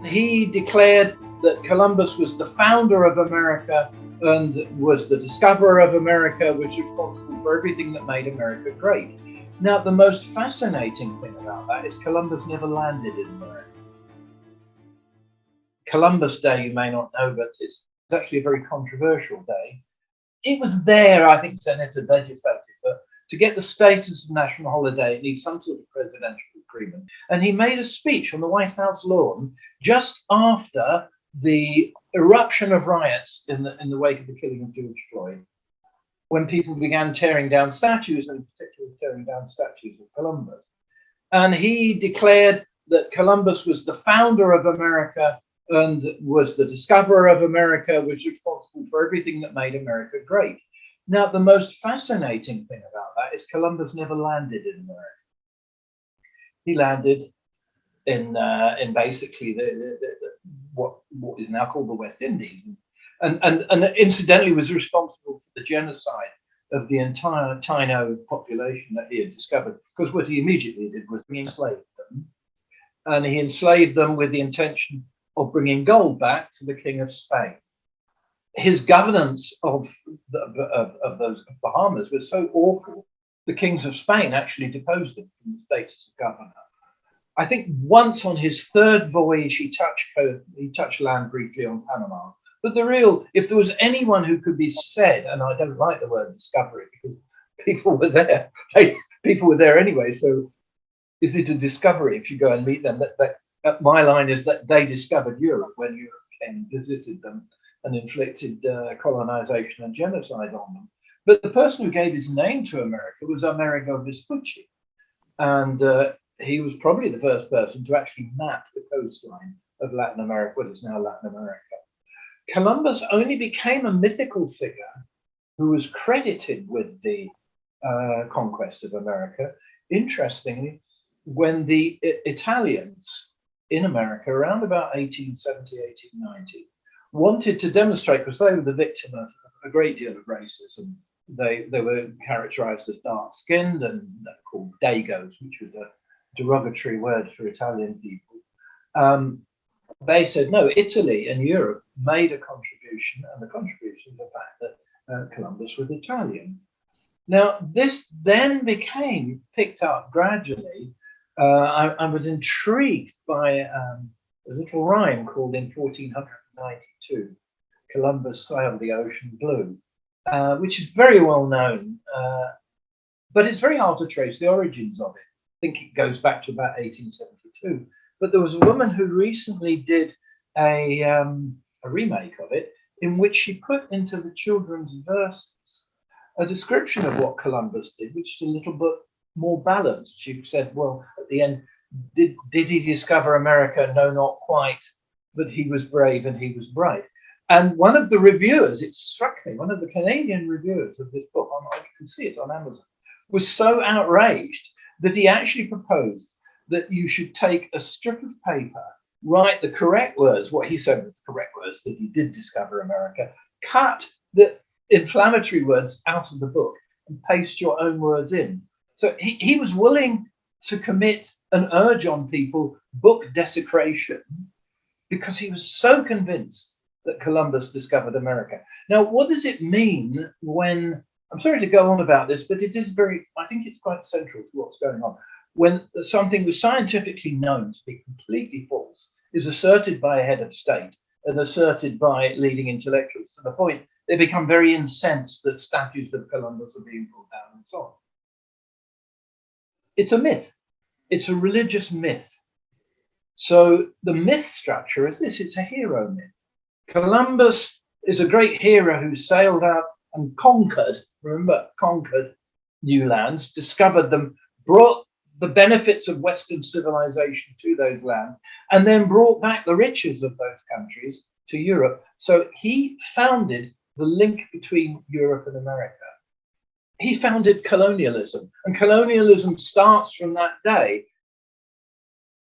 He declared that Columbus was the founder of America and was the discoverer of America, was responsible for everything that made America great. Now, the most fascinating thing about that is Columbus never landed in America. Columbus Day, you may not know, but it's actually a very controversial day. It was there, I think, Senator legislated, but to get the status of national holiday, it needs some sort of presidential agreement. And he made a speech on the White House lawn just after the eruption of riots in the wake of the killing of George Floyd, when people began tearing down statues, and particularly tearing down statues of Columbus. And he declared that Columbus was the founder of America and was the discoverer of America, was responsible for everything that made America great. Now, the most fascinating thing about that is Columbus never landed in America. He landed in basically what is now called the West Indies, and incidentally was responsible for the genocide of the entire Taino population that he had discovered, because what he immediately did was he enslaved them, and he enslaved them with the intention of bringing gold back to the King of Spain. His governance of those Bahamas was so awful, the kings of Spain actually deposed him from the status of governor. I think once on his third voyage, he touched land briefly on Panama. But if there was anyone who could be said, and I don't like the word discovery because people were there, people were there anyway. So is it a discovery if you go and meet them? My line is that they discovered Europe when Europe came and visited them and inflicted colonization and genocide on them. But the person who gave his name to America was Amerigo Vespucci. And he was probably the first person to actually map the coastline of Latin America, what is now Latin America. Columbus only became a mythical figure who was credited with the conquest of America, interestingly, when the Italians in America around about 1870, 1890, wanted to demonstrate, because they were the victim of a great deal of racism. They were characterized as dark-skinned and called Dagos, which was a derogatory word for Italian people. They said, no, Italy and Europe made a contribution, and the contribution was the fact that Columbus was Italian. Now, this then became picked up gradually. I was intrigued by a little rhyme called In 1492, Columbus sailed the ocean blue, which is very well known, but it's very hard to trace the origins of it. I think it goes back to about 1872. But there was a woman who recently did a remake of it, in which she put into the children's verses a description of what Columbus did, which is a little bit more balanced. She said, well, at the end, did he discover America? No, not quite, but he was brave and he was bright. And one of the reviewers, it struck me, one of the Canadian reviewers of this book, you can see it on Amazon, was so outraged that he actually proposed that you should take a strip of paper, write the correct words, what he said was the correct words, that he did discover America, cut the inflammatory words out of the book and paste your own words in. So he was willing to commit an urge on people, book desecration, because he was so convinced that Columbus discovered America. Now, what does it mean when, I'm sorry to go on about this, but it is I think it's quite central to what's going on. When something was scientifically known to be completely false is asserted by a head of state and asserted by leading intellectuals to the point they become very incensed that statues of Columbus are being brought down and so on. It's a myth. It's a religious myth. So the myth structure is this, it's a hero myth. Columbus is a great hero who sailed out and conquered new lands, discovered them, brought the benefits of Western civilization to those lands, and then brought back the riches of those countries to Europe. So he founded the link between Europe and America. He founded colonialism, and colonialism starts from that day